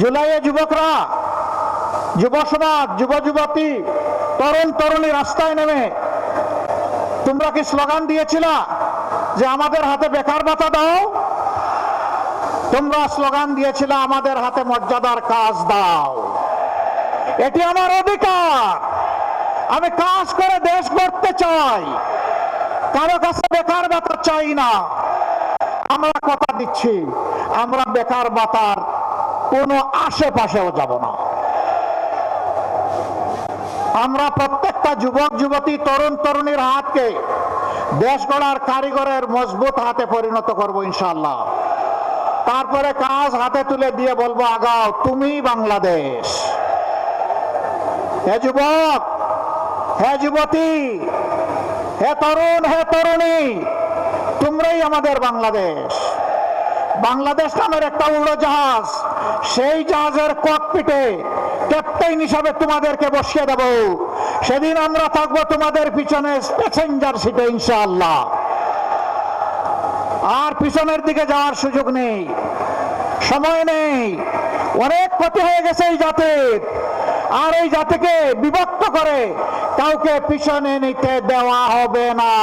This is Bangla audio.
জুলাইয়ে যুবকরা, যুব সমাজ, যুব যুবতী, তরুণ তরুণী রাস্তায় নেমে তোমরা কি স্লোগান দিয়েছিলা যে আমাদের হাতে বেকার ভাতা দাও? তোমরা স্লোগান দিয়েছিল আমাদের হাতে মর্যাদার কাজ দাও। এটি আমার অধিকার, আমি কাজ করে দেশ গড়তে চাই, কারো কাছে বেকার ভাতা চাই না। আমরা কথা দিচ্ছি, আমরা বেকার ভাতার কোনো আশেপাশেও যাব না। আমরা প্রত্যেকটা যুবক যুবতী, তরুণ তরুণীর হাতকে দেশ গড়ার কারিগরের মজবুত হাতে পরিণত করব ইনশাআল্লাহ। তারপরে কাজ হাতে তুলে দিয়ে বলবো, আগাও, তুমি বাংলাদেশ। হে যুবক, হে যুবতী, হে তরুণ, হে তরুণী, তোমরাই আমাদের বাংলাদেশ। বাংলাদেশ নামের একটা উড়োজাহাজ, সেই জাহাজের ককপিটে ক্যাপ্টেন হিসাবে তোমাদেরকে বসিয়ে দেব। সেদিন আমরা থাকবো তোমাদের পিছনে প্যাসেঞ্জার সিটে ইনশাআল্লাহ। আর পিছনের দিকে যাওয়ার সুযোগ নেই, সময় নেই। অনেক ক্ষতি হয়ে গেছে এই জাতির, আর এই জাতিকে বিভক্ত করে কাউকে পিছনে নিতে দেওয়া হবে না।